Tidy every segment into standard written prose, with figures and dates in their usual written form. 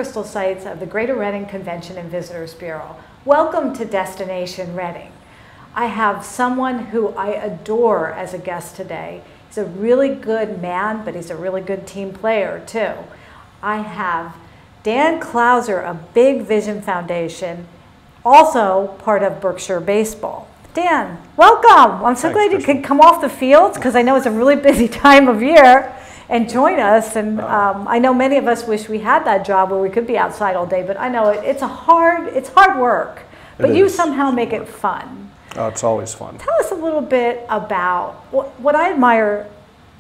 Crystal Seitz of the Greater Reading Convention and Visitors Bureau. Welcome to Destination Reading. I have someone who I adore as a guest today. He's a really good man, but he's a really good team player too. I have Dan Clouser of Big Vision Foundation, also part of Berkshire Baseball. Dan, welcome. I'm so glad you could come off the fields because I know it's a really busy time of year and join us. And I know many of us wish we had that job where we could be outside all day, but I know it's hard work, but you somehow make it fun. Oh, it's always fun. Tell us a little bit about what I admire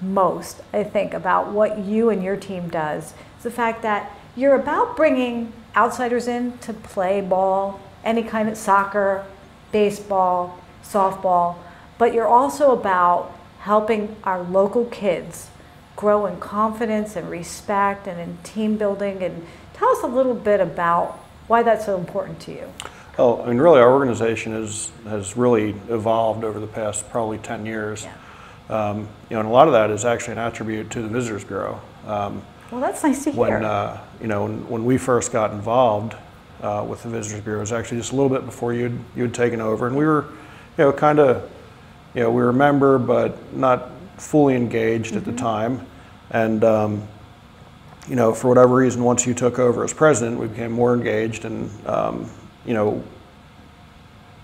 most, I think, about what you and your team does is the fact that you're about bringing outsiders in to play ball, any kind of soccer, baseball, softball, but you're also about helping our local kids grow in confidence and respect and in team building. And tell us a little bit about why that's so important to you. Oh, I mean, really, our organization has really evolved over the past probably 10 years. Yeah. And a lot of that is actually an attribute to the Visitors Bureau. Well, that's nice to hear. When we first got involved with the Visitors Bureau, it was actually just a little bit before you'd taken over, and we were, we were a member but not fully engaged at the time, and for whatever reason, once you took over as president, we became more engaged, and our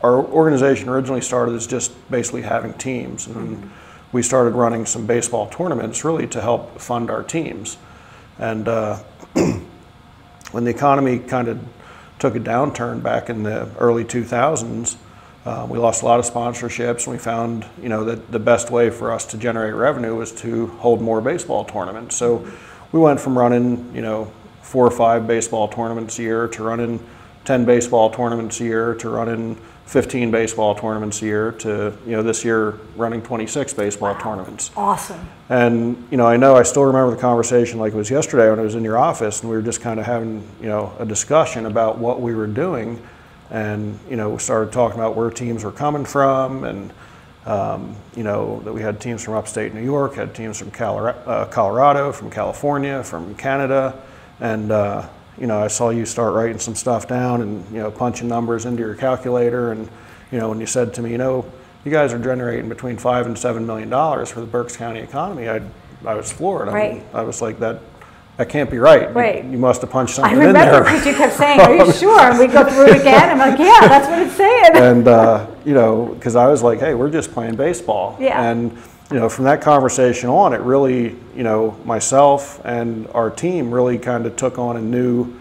organization originally started as just basically having teams, and we started running some baseball tournaments really to help fund our teams. And when the economy kind of took a downturn back in the early 2000s, we lost a lot of sponsorships, and we found that the best way for us to generate revenue was to hold more baseball tournaments. So we went from running 4 or 5 baseball tournaments a year to running 10 baseball tournaments a year to running 15 baseball tournaments a year to this year running 26 baseball tournaments. Awesome. And I still remember the conversation like it was yesterday when I was in your office, and we were just kind of having a discussion about what we were doing, and we started talking about where teams were coming from, and that we had teams from upstate New York, had teams from Colorado, from California, from Canada, and I saw you start writing some stuff down and punching numbers into your calculator, and when you said to me, you guys are generating between $5 and $7 million for the Berks County economy, I was floored. Right. I was like, that can't be right. Right. You must have punched something in there. I remember because you kept saying, "Are you sure?" And we go through it again. I'm like, "Yeah, that's what it's saying." And because I was like, "Hey, we're just playing baseball." Yeah. And from that conversation on, it really, myself and our team really kind of took on a new,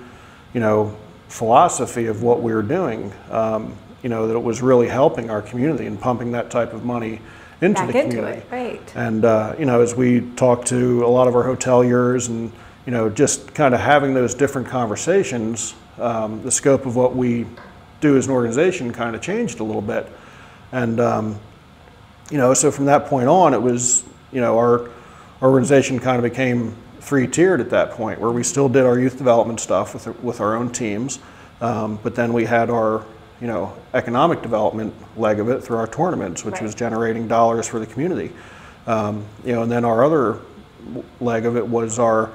philosophy of what we were doing. That it was really helping our community and pumping that type of money into the community. Into it, right. And as we talked to a lot of our hoteliers and just kind of having those different conversations, the scope of what we do as an organization kind of changed a little bit. And so from that point on, it was, our organization kind of became 3-tiered at that point, where we still did our youth development stuff with our own teams, but then we had our, economic development leg of it through our tournaments, which was generating dollars for the community. And then our other leg of it was our,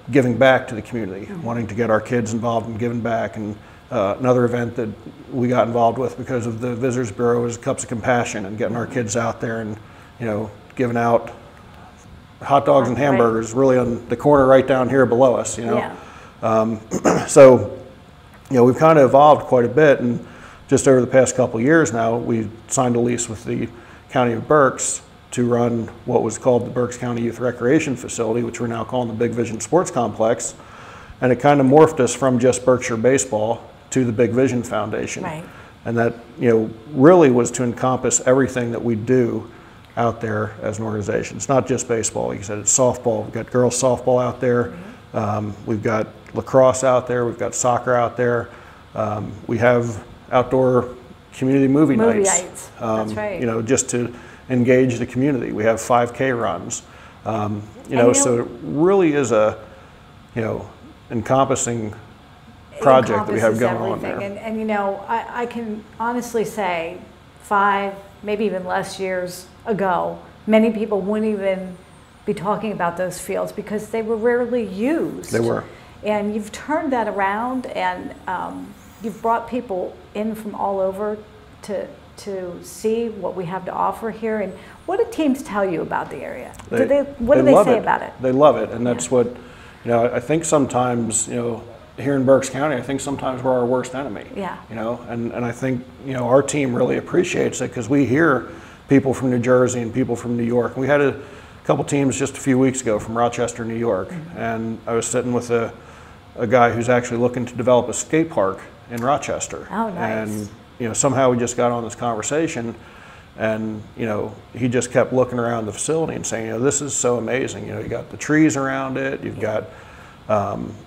giving back to the community, wanting to get our kids involved in giving back. And another event that we got involved with because of the Visitors Bureau is Cups of Compassion, and getting our kids out there and giving out hot dogs and hamburgers really on the corner right down here below us. So we've kind of evolved quite a bit, and just over the past couple of years now, we signed a lease with the County of Berks to run what was called the Berks County Youth Recreation Facility, which we're now calling the Big Vision Sports Complex. And it kind of morphed us from just Berkshire Baseball to the Big Vision Foundation. Right. And that really was to encompass everything that we do out there as an organization. It's not just baseball. Like you said, it's softball. We've got girls softball out there. We've got lacrosse out there. We've got soccer out there. We have outdoor community movie nights. That's right. Just to engage the community. We have 5K runs. So it really is a, encompassing project that we have going on there. And I can honestly say 5, maybe even less years ago, many people wouldn't even be talking about those fields because they were rarely used. They were. And you've turned that around, and you've brought people in from all over to see what we have to offer here. And what do teams tell you about the area? What do they say about it? They love it, and that's what, I think sometimes, here in Berks County, I think sometimes we're our worst enemy. Yeah. And I think, our team really appreciates it, because we hear people from New Jersey and people from New York. We had a couple teams just a few weeks ago from Rochester, New York, and I was sitting with a guy who's actually looking to develop a skate park in Rochester. Oh, nice. And somehow we just got on this conversation, and he just kept looking around the facility and saying, this is so amazing. You got the trees around it, you've got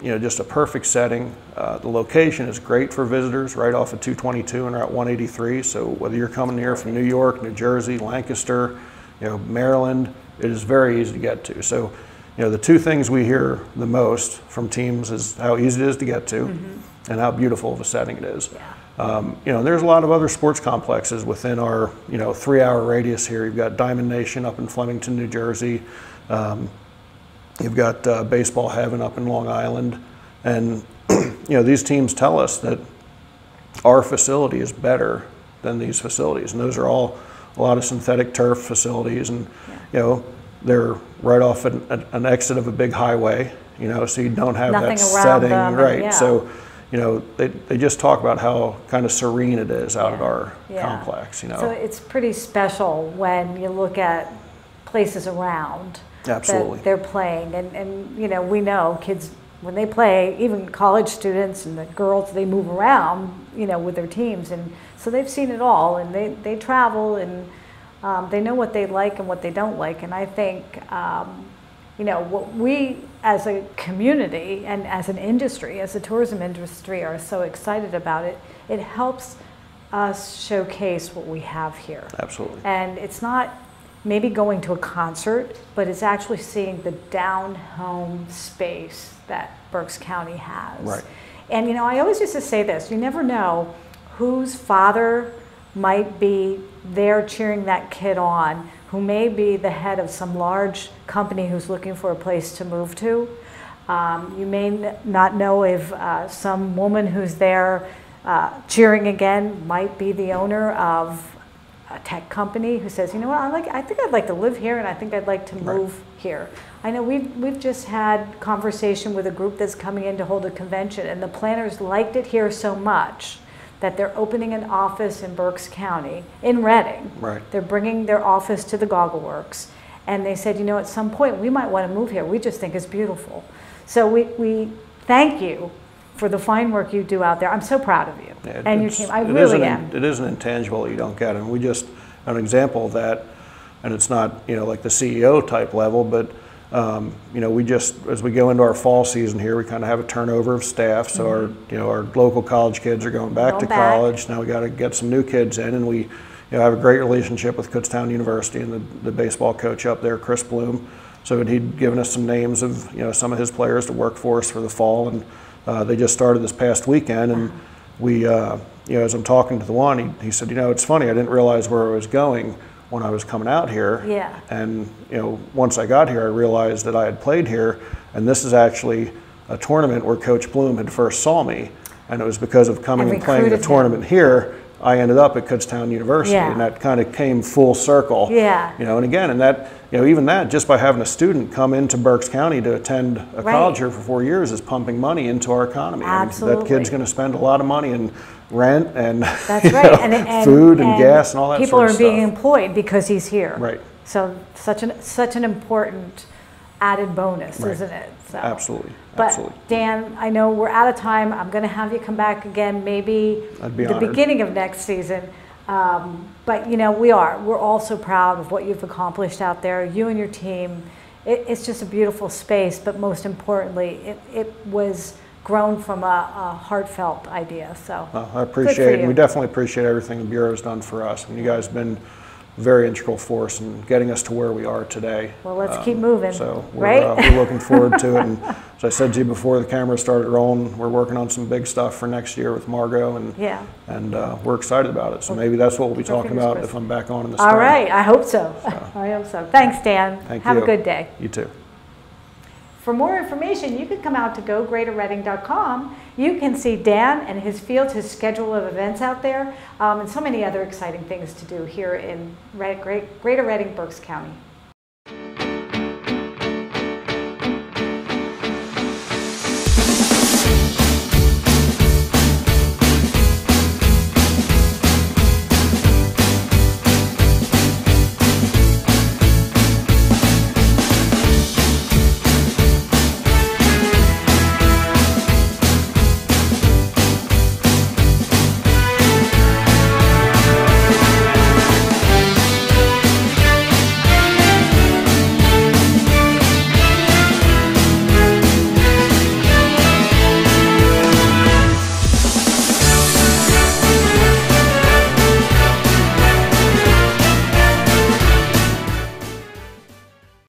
just a perfect setting. The location is great for visitors, right off of 222 and Route 183. So whether you're coming here from New York, New Jersey, Lancaster, Maryland, it is very easy to get to. So, the two things we hear the most from teams is how easy it is to get to, and how beautiful of a setting it is. Yeah. There's a lot of other sports complexes within our 3-hour radius here. You've got Diamond Nation up in Flemington, New Jersey. You've got Baseball Heaven up in Long Island, and these teams tell us that our facility is better than these facilities, and those are all a lot of synthetic turf facilities, and they're right off an exit of a big highway, so you don't have nothing that setting, them, right? Yeah. So they just talk about how kind of serene it is out at our complex. So it's pretty special when you look at places around. Absolutely. That they're playing, and we know kids when they play, even college students and the girls, they move around, with their teams, and so they've seen it all, and they travel, and they know what they like and what they don't like, and I think what we as a community and as an industry, as a tourism industry, are so excited about it. It helps us showcase what we have here. Absolutely. And it's not maybe going to a concert, but it's actually seeing the down-home space that Berks County has. Right. And I always used to say this, you never know whose father might be there cheering that kid on, who may be the head of some large company who's looking for a place to move to. You may not know if some woman who's there cheering again might be the owner of a tech company who says, I think I'd like to live here, and I think I'd like to move here. I know we've just had conversation with a group that's coming in to hold a convention, and the planners liked it here so much that they're opening an office in Berks County, in Reading. Right. They're bringing their office to the Goggle Works, and they said, at some point we might want to move here. We just think it's beautiful. So we thank you for the fine work you do out there. I'm so proud of you and your team. I really am. It is an intangible that you don't get, and we just an example of that. And it's not like the CEO type level, but we just, as we go into our fall season here, we kind of have a turnover of staff. So our local college kids are going back to college. Now we got to get some new kids in, and we have a great relationship with Kutztown University and the baseball coach up there, Chris Bloom. So he'd given us some names of some of his players to work for us for the fall, and they just started this past weekend, and we as I'm talking to the one, he said, it's funny, I didn't realize where I was going when I was coming out here. Yeah. And once I got here, I realized that I had played here, and this is actually a tournament where Coach Bloom had first saw me, and it was because of coming and playing the tournament here, I ended up at Kutztown University, and that kind of came full circle. Yeah. And again, and that, even that, just by having a student come into Berks County to attend a college here for 4 years is pumping money into our economy. Absolutely. And that kid's going to spend a lot of money in rent and food and gas and all that people sort of are being employed because he's here. Right. So such an important added bonus, isn't it? So. Absolutely. But Absolutely. Dan, I know we're out of time. I'm going to have you come back again, maybe the beginning of next season. But we're all so proud of what you've accomplished out there. You and your team. It's just a beautiful space. But most importantly, it was grown from a heartfelt idea. So I appreciate it. We definitely appreciate everything the Bureau's done for us. And you guys have been very integral force in getting us to where we are today. Well, let's keep moving. So we're looking forward to it. And as I said to you before the camera started rolling, we're working on some big stuff for next year with Margot, and we're excited about it. So maybe that's what we'll be talking about if I'm back on in the spring. All right, I hope so. I hope so. Thanks, Dan. Thank you. Have a good day. You too. For more information, you can come out to gogreaterreading.com. You can see Dan and his fields, his schedule of events out there, and so many other exciting things to do here in Greater Reading, Berks County.